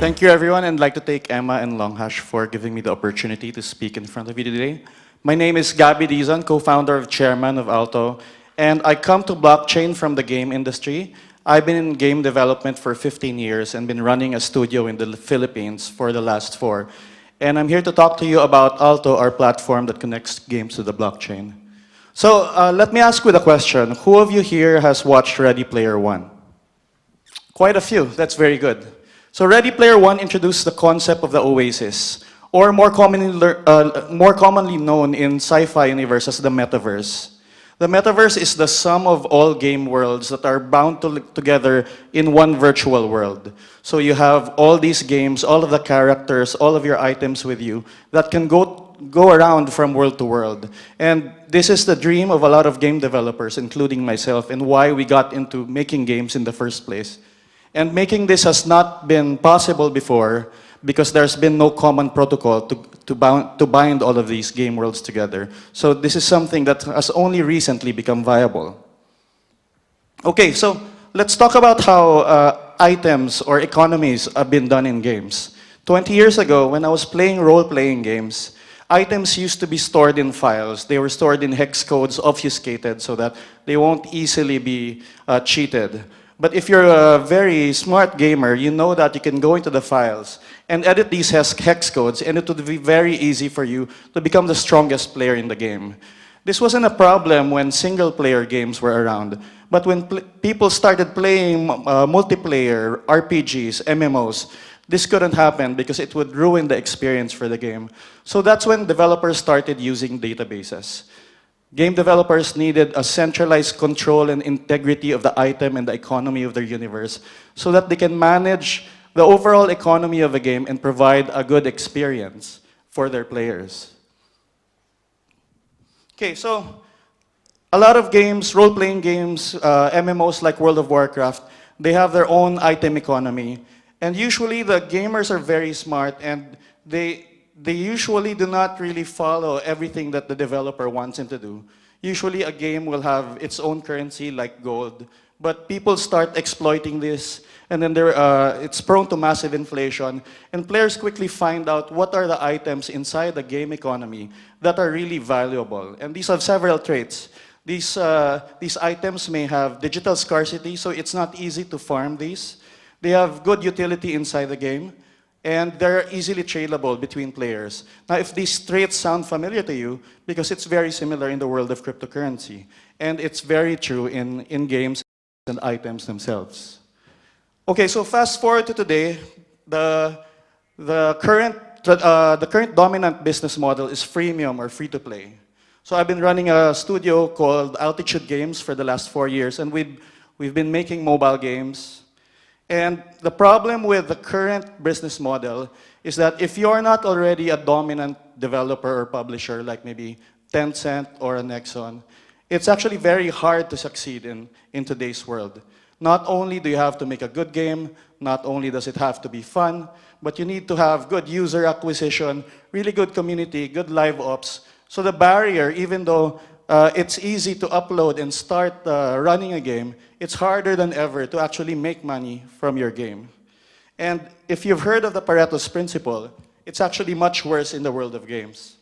Thank you, everyone, and I'd like to thank Emma and LongHash for giving me the opportunity to speak in front of you today. My name is Gabby Dizon, co-founder and chairman of Alto, and I come to blockchain from the game industry. I've been in game development for 15 years and been running a studio in the Philippines for the last 4. And I'm here to talk to you about Alto, our platform that connects games to the blockchain. So let me ask you the question. Who of you here has watched Ready Player One? Quite a few. That's very good. So Ready Player One introduced the concept of the oasis, or more commonly known in sci-fi universe as the metaverse. The metaverse is the sum of all game worlds that are bound together in one virtual world. So you have all these games, all of the characters, all of your items with you that can go around from world to world. And this is the dream of a lot of game developers, including myself, and why we got into making games in the first place. And making this has not been possible before because there's been no common protocol to bind all of these game worlds together. So this is something that has only recently become viable. Okay, so let's talk about how items or economies have been done in games. 20 years ago, when I was playing role-playing games, items used to be stored in files. They were stored in hex codes, obfuscated, so that they won't easily be cheated. But if you're a very smart gamer, you know that you can go into the files and edit these hex codes, and it would be very easy for you to become the strongest player in the game. This wasn't a problem when single-player games were around, but when people started playing multiplayer, RPGs, MMOs, this couldn't happen because it would ruin the experience for the game. So that's when developers started using databases. Game developers needed a centralized control and integrity of the item and the economy of their universe so that they can manage the overall economy of a game and provide a good experience for their players. Okay, so a lot of games, role-playing games, MMOs like World of Warcraft, they have their own item economy. And usually the gamers are very smart and they usually do not really follow everything that the developer wants them to do. Usually a game will have its own currency like gold, but people start exploiting this and then it's prone to massive inflation and players quickly find out what are the items inside the game economy that are really valuable. And these have several traits. These items may have digital scarcity, so it's not easy to farm these. They have good utility inside the game, and they're easily tradable between players. Now, if these traits sound familiar to you, because it's very similar in the world of cryptocurrency, and it's very true in games and items themselves. Okay, so fast forward to today, the current dominant business model is freemium or free-to-play. So I've been running a studio called Altitude Games for the last 4 years, and we've been making mobile games. And the problem with the current business model is that if you're not already a dominant developer or publisher, like maybe Tencent or a Nexon, it's actually very hard to succeed in today's world. Not only do you have to make a good game, not only does it have to be fun, but you need to have good user acquisition, really good community, good live ops. So the barrier, even though it's easy to upload and start running a game, it's harder than ever to actually make money from your game. And if you've heard of the Pareto's principle, it's actually much worse in the world of games.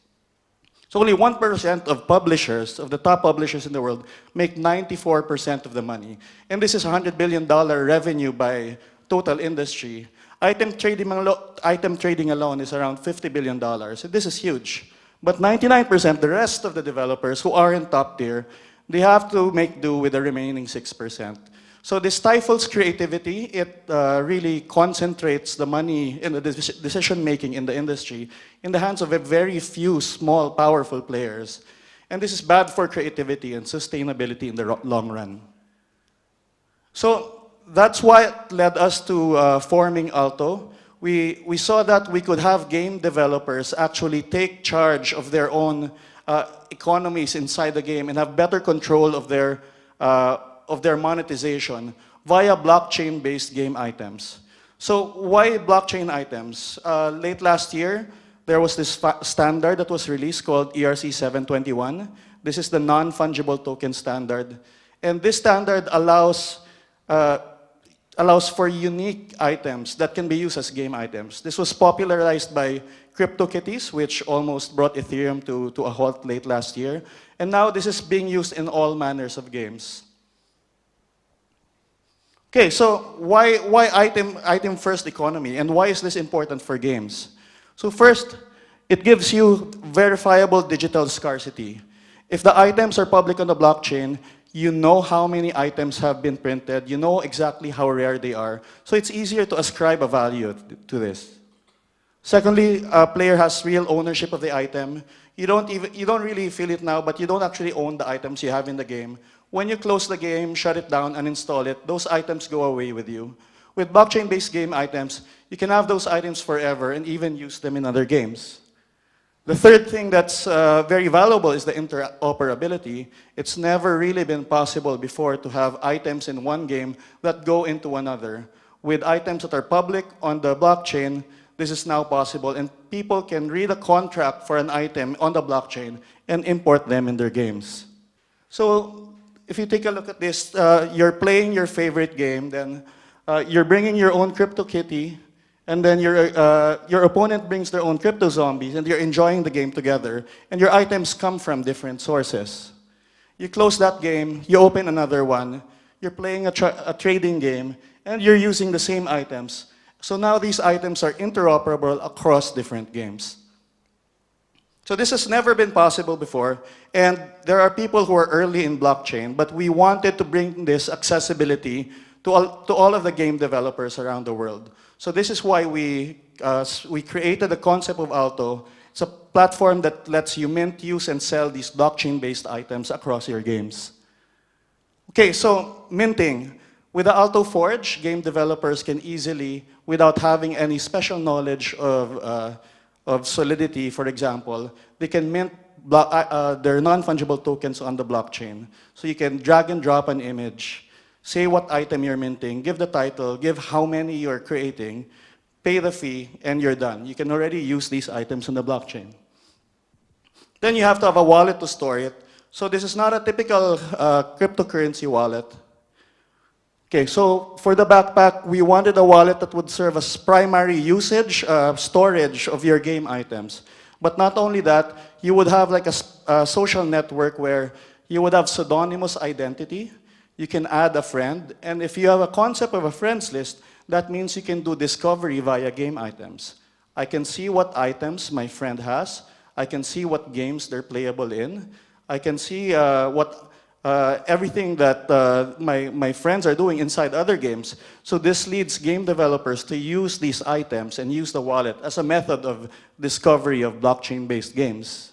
So only 1% of publishers, of the top publishers in the world, make 94% of the money. And this is $100 billion revenue by total industry. Item trading alone is around $50 billion. So this is huge. But 99%, the rest of the developers who are in top tier, they have to make do with the remaining 6%. So this stifles creativity. It really concentrates the money in the decision-making in the industry in the hands of a very few small, powerful players. And this is bad for creativity and sustainability in the long run. So that's why it led us to forming Alto. We saw that we could have game developers actually take charge of their own economies inside the game and have better control of their monetization via blockchain-based game items. So why blockchain items? Late last year, there was this standard that was released called ERC 721. This is the Non Fungible Token standard. And this standard allows allows for unique items that can be used as game items. This was popularized by CryptoKitties, which almost brought Ethereum to a halt late last year. And now this is being used in all manners of games. Okay, so why item first economy, and why is this important for games? So first, it gives you verifiable digital scarcity. If the items are public on the blockchain, you know how many items have been printed, you know exactly how rare they are, so it's easier to ascribe a value to this. Secondly, a player has real ownership of the item. You don't really feel it now, but you don't actually own the items you have in the game. When you close the game, shut it down, uninstall it, those items go away with you. With blockchain-based game items, you can have those items forever and even use them in other games. The third thing that's very valuable is the interoperability. It's never really been possible before to have items in one game that go into another. With items that are public on the blockchain, this is now possible, and people can read a contract for an item on the blockchain and import them in their games. So if you take a look at this, you're playing your favorite game, then you're bringing your own CryptoKitty, and then your opponent brings their own crypto zombies, and you're enjoying the game together, and your items come from different sources. You close that game, you open another one, you're playing a trading game, and you're using the same items. So now these items are interoperable across different games. So this has never been possible before, and there are people who are early in blockchain, but we wanted to bring this accessibility to all of the game developers around the world. So this is why we created the concept of Alto. It's a platform that lets you mint, use, and sell these blockchain-based items across your games. Okay, so minting. With the Alto Forge, game developers can easily, without having any special knowledge of Solidity, for example, they can mint their non-fungible tokens on the blockchain. So you can drag and drop an image, say what item you're minting, give the title, give how many you're creating, pay the fee, and you're done. You can already use these items on the blockchain. Then you have to have a wallet to store it. So this is not a typical cryptocurrency wallet. Okay, so for the backpack, we wanted a wallet that would serve as primary usage, storage of your game items. But not only that, you would have like a social network where you would have pseudonymous identity. You can add a friend, and if you have a concept of a friends list, that means you can do discovery via game items. I can see what items my friend has. I can see what games they're playable in. I can see everything that my friends are doing inside other games. So this leads game developers to use these items and use the wallet as a method of discovery of blockchain-based games.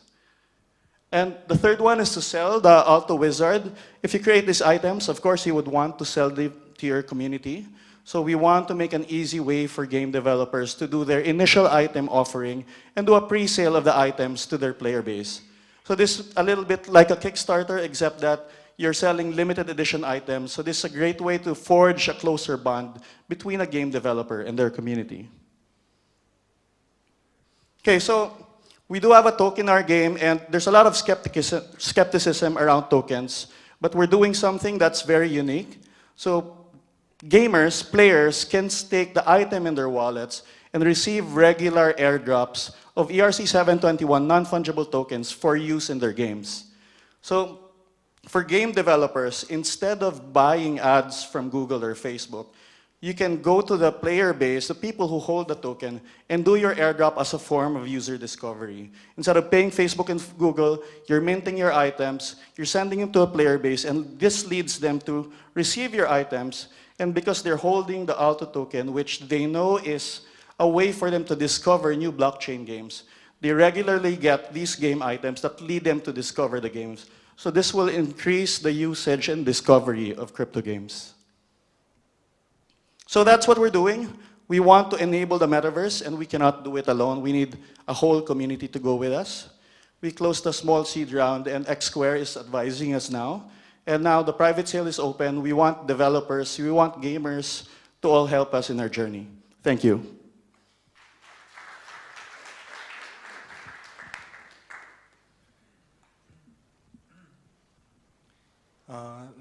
And the third one is to sell the Alto Wizard. If you create these items, of course, you would want to sell them to your community. So we want to make an easy way for game developers to do their initial item offering and do a pre-sale of the items to their player base. So this is a little bit like a Kickstarter, except that you're selling limited edition items. So this is a great way to forge a closer bond between a game developer and their community. Okay, so we do have a token in our game, and there's a lot of skepticism around tokens, but we're doing something that's very unique. So gamers, players, can stake the item in their wallets and receive regular airdrops of ERC-721 non-fungible tokens for use in their games. So for game developers, instead of buying ads from Google or Facebook, you can go to the player base, the people who hold the token, and do your airdrop as a form of user discovery. Instead of paying Facebook and Google, you're minting your items, you're sending them to a player base, and this leads them to receive your items, and because they're holding the Alto token, which they know is a way for them to discover new blockchain games, they regularly get these game items that lead them to discover the games. So this will increase the usage and discovery of crypto games. So that's what we're doing. We want to enable the metaverse, and we cannot do it alone. We need a whole community to go with us. We closed a small seed round, and X Square is advising us now. And now the private sale is open. We want developers, we want gamers to all help us in our journey. Thank you.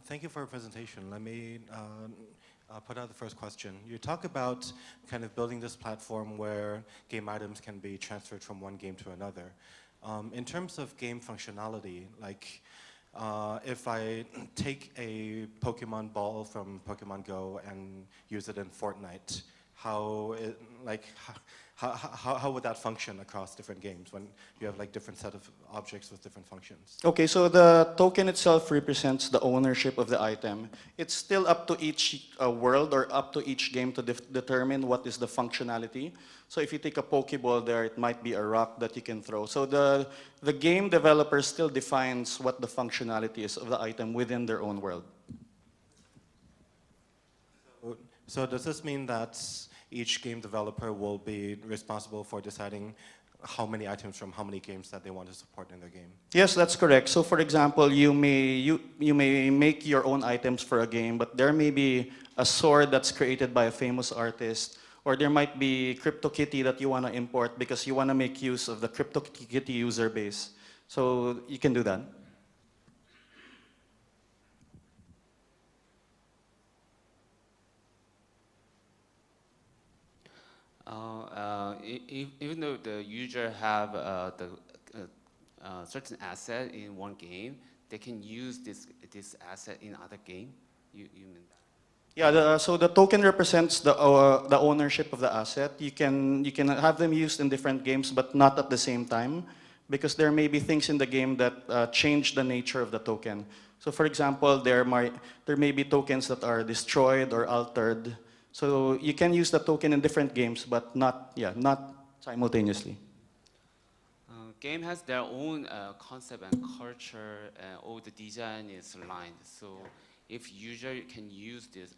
Thank you for your presentation. Let me I'll put out the first question. You talk about kind of building this platform where game items can be transferred from one game to another. In terms of game functionality, like if I take a Pokemon ball from Pokemon Go and use it in Fortnite, how would that function across different games when you have like different set of objects with different functions? Okay, so the token itself represents the ownership of the item. It's still up to each world or up to each game to determine what is the functionality. So if you take a Pokeball there, it might be a rock that you can throw. So the game developer still defines what the functionality is of the item within their own world. So does this mean that each game developer will be responsible for deciding how many items from how many games that they want to support in their game? Yes, that's correct. So for example, you may make your own items for a game, but there may be a sword that's created by a famous artist, or there might be CryptoKitty that you want to import because you want to make use of the CryptoKitty user base. So you can do that. Even though the user have the certain asset in one game, they can use this asset in other game. You mean that? Yeah, so the token represents the ownership of the asset. You can have them used in different games, but not at the same time, because there may be things in the game that change the nature of the token. So, for example, there may be tokens that are destroyed or altered. So you can use the token in different games, but not simultaneously. Game has their own concept and culture, all the design is aligned. So if user can use this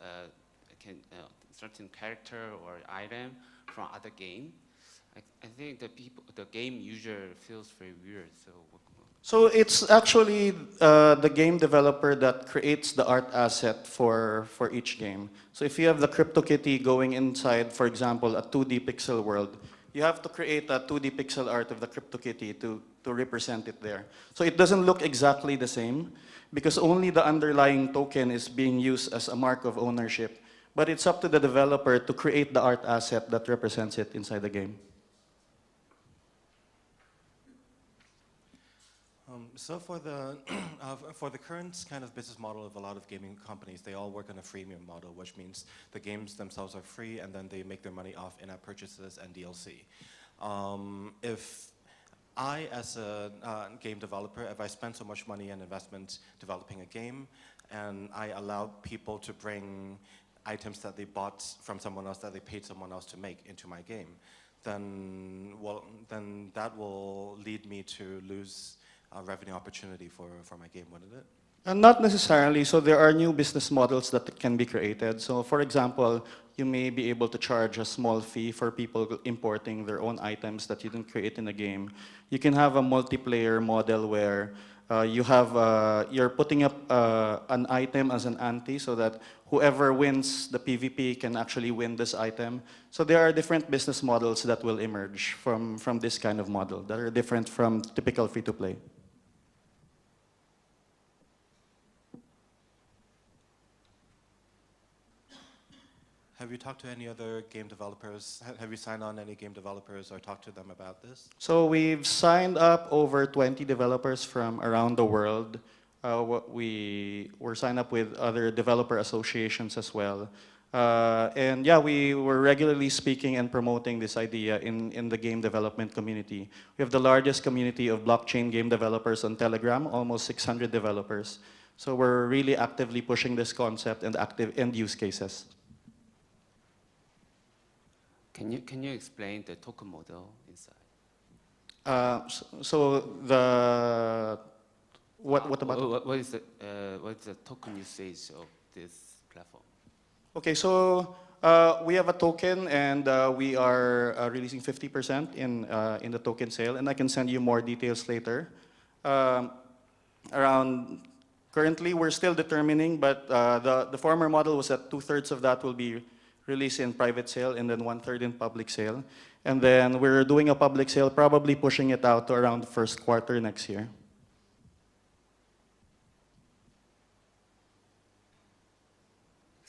certain character or item from other game, I think the game user feels very weird. So it's actually the game developer that creates the art asset for each game. So if you have the CryptoKitty going inside, for example, a 2D pixel world, you have to create a 2D pixel art of the CryptoKitty to represent it there. So it doesn't look exactly the same because only the underlying token is being used as a mark of ownership. But it's up to the developer to create the art asset that represents it inside the game. So for the for the current kind of business model of a lot of gaming companies, they all work on a freemium model, which means the games themselves are free, and then they make their money off in-app purchases and DLC. If I, as a game developer, if I spend so much money and investment developing a game, and I allow people to bring items that they bought from someone else that they paid someone else to make into my game, then that will lead me to lose revenue opportunity for my game, wouldn't it? Not necessarily. So there are new business models that can be created. So for example, you may be able to charge a small fee for people importing their own items that you didn't create in the game. You can have a multiplayer model where you're putting up an item as an ante so that whoever wins the PvP can actually win this item. So there are different business models that will emerge from this kind of model that are different from typical free-to-play. Have you talked to any other game developers? Have you signed on any game developers or talked to them about this? So we've signed up over 20 developers from around the world. We're signed up with other developer associations as well. And yeah, we were regularly speaking and promoting this idea in the game development community. We have the largest community of blockchain game developers on Telegram, almost 600 developers. So we're really actively pushing this concept and active end use cases. Can you explain the token model inside? What about what is the token usage of this platform? Okay, so we have a token, and we are releasing 50% in the token sale, and I can send you more details later. Currently, we're still determining, but the former model was that 2/3 of that will be released in private sale, and then 1/3 in public sale. And then we're doing a public sale, probably pushing it out to around the first quarter next year.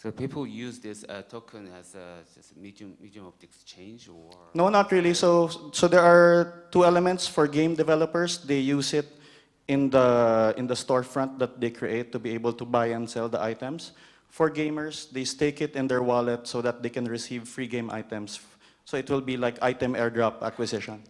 So people use this token as just a medium of exchange, or No, not really. So there are two elements for game developers. They use it in the storefront that they create to be able to buy and sell the items. For gamers, they stake it in their wallet so that they can receive free game items. So it will be like item airdrop acquisition.